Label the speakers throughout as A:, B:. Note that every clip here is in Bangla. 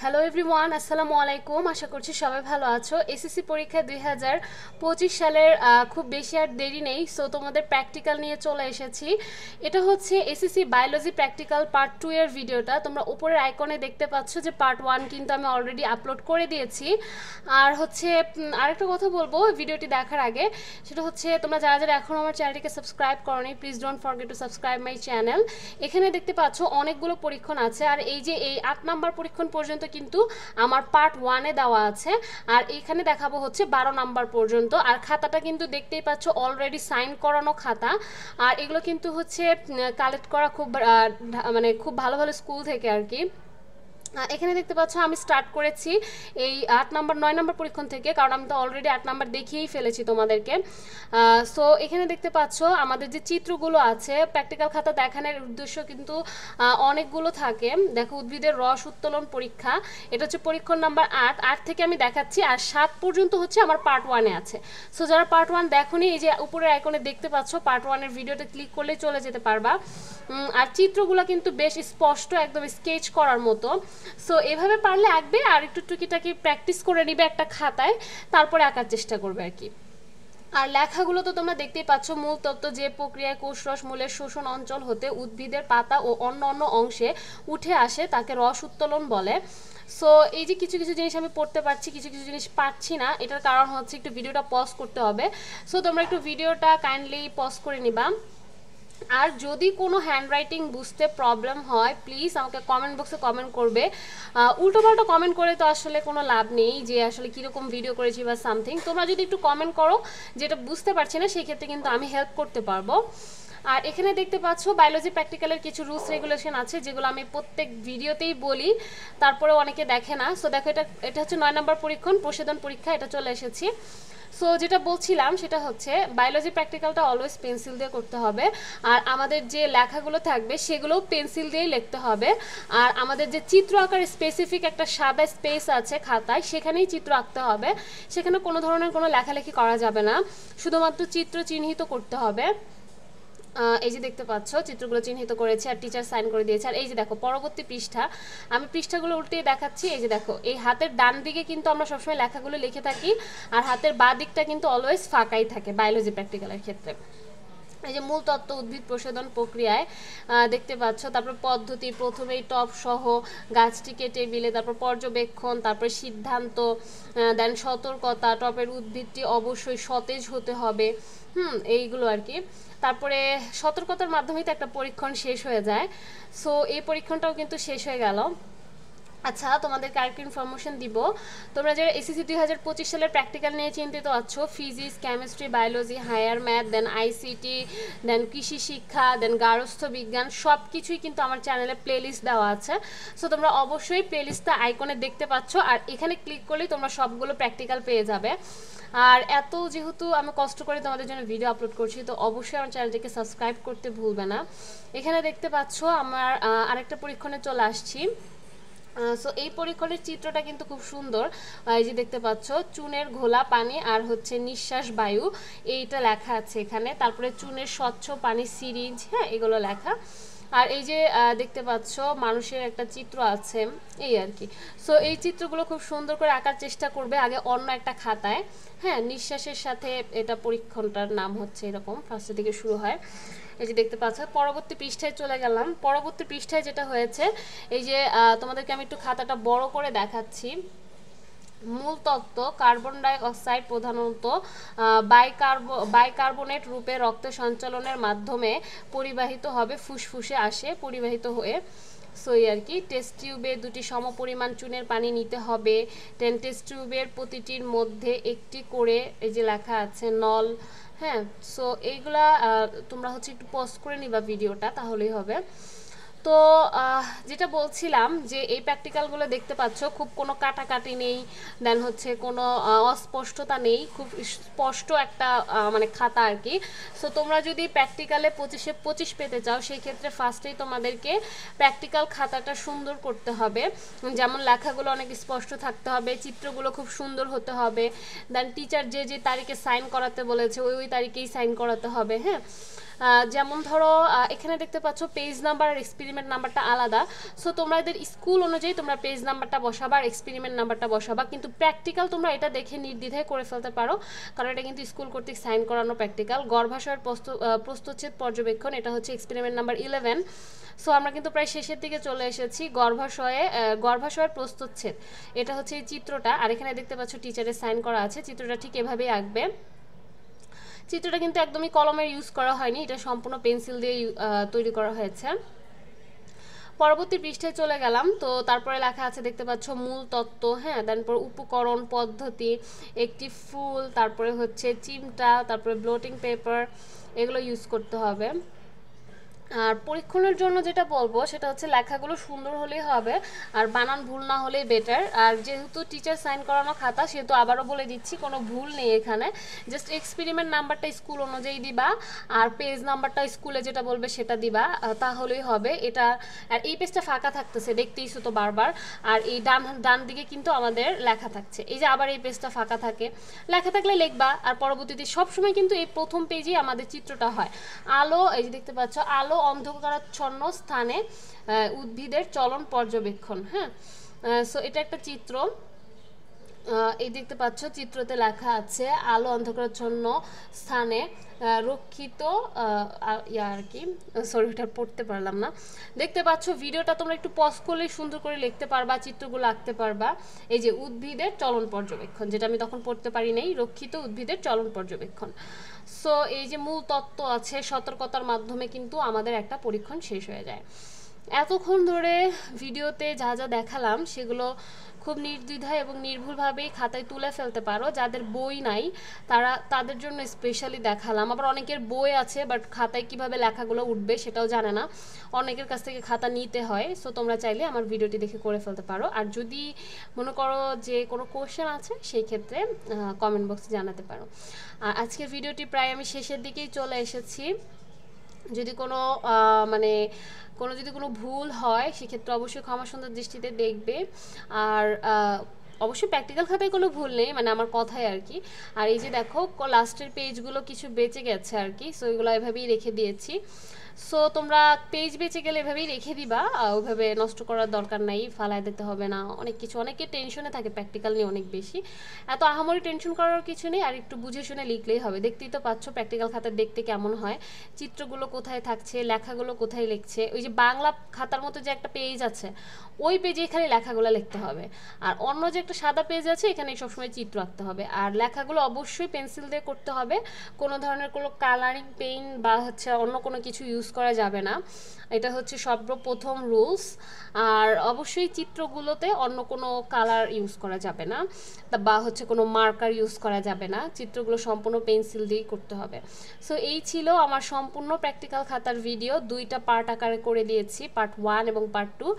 A: হ্যালো এভরিওয়ান, আসসালামু আলাইকুম। আশা করছি সবাই ভালো আছো। এসএসসি পরীক্ষা 2025 সালের খুব বেশি আর দেরি নেই। সো তোমাদের প্র্যাকটিক্যাল নিয়ে চলে এসেছি। এটা হচ্ছে এসএসসি বায়োলজি প্র্যাকটিক্যাল পার্ট 2 এর ভিডিওটা। তোমরা উপরের আইকনে দেখতে পাচ্ছ যে পার্ট 1 কিন্তু আমি অলরেডি আপলোড করে দিয়েছি। আর হচ্ছে আরেকটা কথা বলবো ভিডিওটি দেখার আগে, সেটা হচ্ছে তোমরা যারা যারা এখনও আমার চ্যানেলটিকে সাবস্ক্রাইব করোনি, please don't forget to subscribe my channel. এখানে দেখতে পাচ্ছ অনেকগুলো পরীক্ষণ আছে, আর এই যে এই 8 নাম্বার পরীক্ষণ পর্যন্ত কিন্তু আমার পার্ট 1 এ দেওয়া আছে, আর এখানে দেখাবো হচ্ছে 12 নাম্বার পর্যন্ত। আর খাতাটা কিন্তু দেখতেই পাচ্ছ অলরেডি সাইন করানো খাতা, আর এগুলো কিন্তু হচ্ছে কালেক্ট করা খুব মানে খুব ভালো ভালো স্কুল থেকে আর কি। এখানে দেখতে পাচ্ছ আমি স্টার্ট করেছি এই 8 নাম্বার 9 নাম্বার পরীক্ষণ থেকে, কারণ আমি তো অলরেডি 8 নাম্বার দেখিয়েই ফেলেছি তোমাদেরকে। সো এখানে দেখতে পাচ্ছ আমাদের যে চিত্রগুলো আছে, প্র্যাকটিক্যাল খাতা দেখানোর উদ্দেশ্য কিন্তু অনেকগুলো থাকে। দেখো, উদ্ভিদের রস উত্তোলন পরীক্ষা, এটা হচ্ছে পরীক্ষণ নাম্বার 8 থেকে আমি দেখাচ্ছি, আর 7 পর্যন্ত হচ্ছে আমার পার্ট 1 এ আছে। সো যারা পার্ট 1 দেখোনি, এই যে উপরের আইকনে দেখতে পাচ্ছ পার্ট 1 এর ভিডিওতে ক্লিক করলেই চলে যেতে পারবা। আর চিত্রগুলো কিন্তু বেশ স্পষ্ট, একদম স্কেচ করার মতো। সো এভাবে পারলে আঁকবে, আর একটু টুকিটাকি প্র্যাকটিস করে নিবে একটা খাতায়, তারপরে আঁকার চেষ্টা করবে আর কি। আর লেখাগুলো তো তোমরা দেখতেই পাচ্ছ, মূল তত্ত্ব যে প্রক্রিয়ায় কোষরস মূলের শোষণ অঞ্চল হতে উদ্ভিদের পাতা ও অন্য অন্য অংশে উঠে আসে তাকে রস উত্তোলন বলে। সো এই যে কিছু কিছু জিনিস আমি পড়তে পারছি, কিছু কিছু জিনিস পারছি না, এটার কারণ হচ্ছে একটু ভিডিওটা পজ করতে হবে। সো তোমরা একটু ভিডিওটা কাইন্ডলি পজ করে নিবা। আর যদি কোনো হ্যান্ডরাইটিং বুঝতে প্রবলেম হয়, প্লিজ আমাকে কমেন্ট বক্সে কমেন্ট করবে। উল্টোপাল্টা কমেন্ট করে তো আসলে কোনো লাভ নেই, যে আসলে কীরকম ভিডিও করেছি বা সামথিং। তোমরা যদি একটু কমেন্ট করো যেটা বুঝতে পারছি না, সেই ক্ষেত্রে কিন্তু আমি হেল্প করতে পারবো। আর এখানে দেখতে পাচ্ছ বায়োলজি প্র্যাকটিক্যালের কিছু রুলস রেগুলেশন আছে, যেগুলো আমি প্রত্যেক ভিডিওতেই বলি, তারপরেও অনেকে দেখে না। সো দেখো, এটা হচ্ছে 9 নম্বর পরীক্ষণ, প্রশোধন পরীক্ষা, এটা চলে এসেছি। সো যেটা বলছিলাম সেটা হচ্ছে বায়োলজি প্র্যাকটিক্যালটা অলওয়েজ পেন্সিল দিয়ে করতে হবে, আর আমাদের যে লেখাগুলো থাকবে সেগুলোও পেন্সিল দিয়েই লিখতে হবে। আর আমাদের যে চিত্র আঁকার স্পেসিফিক একটা সাদা স্পেস আছে খাতায়, সেখানেই চিত্র আঁকতে হবে, সেখানে কোনো ধরনের কোনো লেখালেখি করা যাবে না, শুধুমাত্র চিত্র চিহ্নিত করতে হবে। এই যে দেখতে পাচ্ছ চিত্রগুলো চিহ্নিত করেছে আর টিচার সাইন করে দিয়েছে। আর এই যে দেখো পরবর্তী পৃষ্ঠা, আমি পৃষ্ঠাগুলো উল্টিয়ে দেখাচ্ছি। এই যে দেখো, এই হাতের ডান দিকে কিন্তু আমরা সবসময় লেখাগুলো লিখে থাকি, আর হাতের বাঁ দিকটা কিন্তু অলওয়েজ ফাঁকাই থাকে বায়োলজি প্র্যাকটিক্যালের ক্ষেত্রে। এই যে মূল তত্ত্ব উদ্ভিদ প্রশোধন প্রক্রিয়ায় দেখতে পাচ্ছ, তারপর পদ্ধতি, প্রথমেই টপ সহ গাছটিকে টেবিলে, তারপর পর্যবেক্ষণ, তারপর সিদ্ধান্ত, দেন সতর্কতা, টপের উদ্ভিদটি অবশ্যই সতেজ হতে হবে, এইগুলো আর কি। তারপরে সতর্কতার মাধ্যমেই তো একটা পরীক্ষণ শেষ হয়ে যায়। সো এই পরীক্ষণটাও কিন্তু শেষ হয়ে গেল। আচ্ছা, তোমাদেরকে আরেকটু ইনফরমেশন দিব। তোমরা যারা এসএসসি 2025 সালের প্র্যাকটিক্যাল নিয়ে চিন্তিত আছো, physics, chemistry, biology, higher math, then ICT, then কৃষি শিক্ষা, দেন গার্হস্থ্য বিজ্ঞান, সব কিছুই কিন্তু আমার চ্যানেলে প্লেলিস্ট দেওয়া আছে। সো তোমরা অবশ্যই প্লেলিস্টটা আইকনে দেখতে পাচ্ছ, আর এখানে ক্লিক করলেই তোমরা সবগুলো প্র্যাকটিক্যাল পেয়ে যাবে। আর এত যেহেতু আমি কষ্ট করে তোমাদের জন্য ভিডিও আপলোড করছি, তো অবশ্যই আমার চ্যানেলটিকে সাবস্ক্রাইব করতে ভুলবে না। এখানে দেখতে পাচ্ছ আমার আরেকটা পরীক্ষণে চলে আসছি। সো এই পরীক্ষণের চিত্রটা কিন্তু খুব সুন্দর। এই যে দেখতে পাচ্ছ চুনের ঘোলা পানি আর হচ্ছে নিঃশ্বাস বায়ু, এইটা লেখা আছে এখানে। তারপরে চুনের স্বচ্ছ পানি সিরিঞ্জ, হ্যাঁ, এগুলো লেখা। আর এই যে দেখতে পাচ্ছ মানুষের একটা চিত্র আছে, এই আর কি। সো এই চিত্রগুলো খুব সুন্দর করে আঁকার চেষ্টা করবে আগে অন্য একটা খাতায়। হ্যাঁ, নিঃশ্বাসের সাথে এটা পরীক্ষণটার নাম হচ্ছে এরকম, ফার্স্টের দিকে শুরু হয়। এই যে দেখতে পাচ্ছ পরবর্তী পৃষ্ঠায় চলে গেলাম। পরবর্তী পৃষ্ঠায় যেটা হয়েছে, এই যে তোমাদেরকে আমি একটু খাতাটা বড় করে দেখাচ্ছি। মূল তত্ত্ব, কার্বন ডাই অক্সাইড প্রধানত বাইকার্বনেট রূপে রক্ত সঞ্চালনের মাধ্যমে পরিবাহিত হবে, ফুসফুসে আসে পরিবাহিত হয়ে। সো এই আর কি। টেস্ট টিউবে 2টি সমপরিমাণ চুনের পানি নিতে হবে। টেস্ট টিউবের প্রতিটির মধ্যে একটি করে, এই যে লেখা আছে, নল। হ্যাঁ, সো এইগুলা তোমরা হচ্ছে একটু পজ করে নিবা ভিডিওটা, তাহলেই হবে। তো যেটা বলছিলাম যে এই প্র্যাকটিক্যালগুলো দেখতে পাচ্ছ খুব কোনো কাটাকাটি নেই, দেন হচ্ছে কোনো অস্পষ্টতা নেই, খুব স্পষ্ট একটা মানে খাতা আর কি। সো তোমরা যদি প্র্যাকটিক্যালে 25-এ 25 পেতে চাও, সেই ক্ষেত্রে ফার্স্টেই তোমাদেরকে প্র্যাকটিক্যাল খাতাটা সুন্দর করতে হবে, যেমন লেখাগুলো অনেক স্পষ্ট থাকতে হবে, চিত্রগুলো খুব সুন্দর হতে হবে, দেন টিচার যে যে তারিখে সাইন করাতে বলেছে ওই তারিখেই সাইন করাতে হবে। হ্যাঁ, যেমন ধরো এখানে দেখতে পাচ্ছ পেজ নাম্বার আর এক্সপেরিমেন্ট নাম্বারটা আলাদা। সো তোমাদের স্কুল অনুযায়ী তোমরা পেজ নাম্বারটা বসাবা আর এক্সপেরিমেন্ট নাম্বারটা বসাবা, কিন্তু প্র্যাকটিক্যাল তোমরা এটা দেখে নির্দ্বিধায় করে ফেলতে পারো, কারণ এটা কিন্তু স্কুল কর্তৃক সাইন করানো প্র্যাকটিক্যাল। গর্ভাশয়ের প্রস্তুচ্ছেদ পর্যবেক্ষণ, এটা হচ্ছে এক্সপেরিমেন্ট নাম্বার 11। সো আমরা কিন্তু প্রায় শেষের দিকে চলে এসেছি। গর্ভাশয়ের প্রস্তুচ্ছেদ, এটা হচ্ছে এই চিত্রটা, আর এখানে দেখতে পাচ্ছ টিচারের সাইন করা আছে। চিত্রটা ঠিক এভাবেই আঁকবে। চিত্রটা কিন্তু একদমই কলমের ইউজ করা হয়নি, এটা সম্পূর্ণ পেন্সিল দিয়ে তৈরি করা হয়েছে। পরবর্তী পৃষ্ঠায় চলে গেলাম, তো তারপরে লেখা আছে দেখতে পাচ্ছ মূল তত্ত্ব, হ্যাঁ, তারপর উপকরণ পদ্ধতি, একটি ফুল, তারপরে হচ্ছে চিমটা, তারপরে ব্লোটিং পেপার, এগুলো ইউজ করতে হবে। আর পরীক্ষণের জন্য যেটা বলবো সেটা হচ্ছে লেখাগুলো সুন্দর হলেই হবে, আর বানান ভুল না হলেই বেটার। আর যেহেতু টিচার সাইন করানো খাতা, সেহেতু আবারও বলে দিচ্ছি কোনো ভুল নেই এখানে। জাস্ট এক্সপেরিমেন্ট নাম্বারটা স্কুল অনুযায়ী দিবা, আর পেজ নাম্বারটা স্কুলে যেটা বলবে সেটা দিবা, তাহলেই হবে এটা। আর এই পেজটা ফাঁকা থাকতেছে, দেখতেইছো তো বারবার। আর এই ডান দিকে কিন্তু আমাদের লেখা থাকছে, এই যে আবার এই পেজটা ফাঁকা থাকে, লেখা থাকলে লিখবা। আর পরবর্তীতে সবসময় কিন্তু এই প্রথম পেজেই আমাদের চিত্রটা হয়। আলো, এই যে দেখতে পাচ্ছ আলো অন্ধকারাচ্ছন্ন স্থানে উদ্ভিদের চলন পর্যবেক্ষণ, হ্যাঁ। সো এটা একটা চিত্র, এই দেখতে পাচ্ছ চিত্রতে লেখা আছে আলো অন্ধকারাচ্ছন্ন স্থানে রক্ষিত আর কি, সরি এটা পড়তে পারলাম না। দেখতে পাচ্ছ ভিডিওটা তোমরা একটু পজ করলে সুন্দর করে লিখতে পারবা, চিত্রগুলো আঁকতে পারবা। এই যে উদ্ভিদের চলন পর্যবেক্ষণ, যেটা আমি তখন পড়তে পারি নাই, রক্ষিত উদ্ভিদের চলন পর্যবেক্ষণ। সো এই যে মূল তত্ত্ব আছে, সতর্কতার মাধ্যমে কিন্তু আমাদের একটা পরীক্ষণ শেষ হয়ে যায়। এতক্ষণ ধরে ভিডিওতে যা যা দেখালাম সেগুলো খুব নির্দ্বিধায় এবং নির্ভুলভাবেই খাতায় তুলে ফেলতে পারো। যাদের বই নাই তাদের জন্য স্পেশালি দেখালাম। আবার অনেকের বই আছে বাট খাতায় কিভাবে লেখাগুলো উঠবে সেটাও জানে না, অনেকের কাছ থেকে খাতা নিতে হয়। সো তোমরা চাইলে আমার ভিডিওটি দেখে করে ফেলতে পারো। আর যদি মনে করো যে কোনো কোশ্চেন আছে সেই ক্ষেত্রে কমেন্ট বক্সে জানাতে পারো। আর আজকের ভিডিওটি প্রায় আমি শেষের দিকেই চলে এসেছি। যদি কোনো যদি কোনো ভুল হয় সেক্ষেত্রে অবশ্যই ক্ষমা সুন্দর দৃষ্টিতে দেখবে। আর অবশ্যই প্র্যাকটিক্যাল খাতায় কোনো ভুল নেই, মানে আমার কথাই আর কি। আর এই যে দেখো লাস্টের পেজগুলো কিছু বেঁচে গেছে আর কি, সো এগুলো এভাবেই রেখে দিয়েছি। সো তোমরা পেজ বেঁচে গেলে এভাবেই রেখে দিবা, ওইভাবে নষ্ট করার দরকার নাই, ফালায় দিতে হবে না। অনেকে টেনশনে থাকে প্র্যাকটিক্যাল নিয়ে অনেক বেশি, এত আহামরি টেনশন করার কিছু নেই। আর একটু বুঝে শুনে লিখলেই হবে। দেখতেই তো পাচ্ছ প্র্যাকটিক্যাল খাতা দেখতে কেমন হয়, চিত্রগুলো কোথায় থাকছে, লেখাগুলো কোথায় লিখছে। ওই যে বাংলা খাতার মতো যে একটা পেজ আছে, ওই পেজে এখানে লেখাগুলো লিখতে হবে। আর অন্য যে একটা সাদা পেজ আছে, এখানে সবসময় চিত্র আঁকতে হবে। আর লেখাগুলো অবশ্যই পেন্সিল দিয়ে করতে হবে, কোনো ধরনের কোনো কালারিং পেন বা হচ্ছে অন্য কোনো কিছু ইউজ করা যাবে না, এটা হচ্ছে সর্বপ্রথম রুলস। আর অবশ্যই চিত্রগুলোতে অন্য কোনো কালার ইউজ করা যাবে না, বা হচ্ছে কোনো মার্কার ইউজ করা যাবে না, চিত্রগুলো সম্পূর্ণ পেন্সিল দিয়েই করতে হবে। সো এই ছিল আমার সম্পূর্ণ প্র্যাকটিক্যাল খাতার ভিডিও, 2টা পার্ট আকারে করে দিয়েছি, পার্ট 1 এবং পার্ট 2।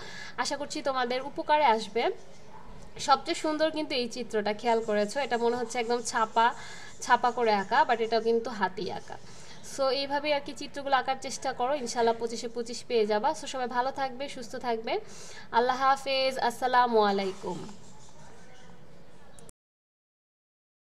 A: আশা করছি তোমাদের উপকারে আসবে। সবচেয়ে সুন্দর কিন্তু এই চিত্রটা, খেয়াল করেছো, এটা মনে হচ্ছে একদম ছাপা করে আঁকা, বাট এটা কিন্তু হাতেই আঁকা। সো এইভাবেই আর কি চিত্রগুলো আঁকার চেষ্টা করো, ইনশাল্লাহ 25-এ 25 পেয়ে যাবা। সো সবাই ভালো থাকবে, সুস্থ থাকবে। আল্লাহ হাফেজ, আসসালামু আলাইকুম।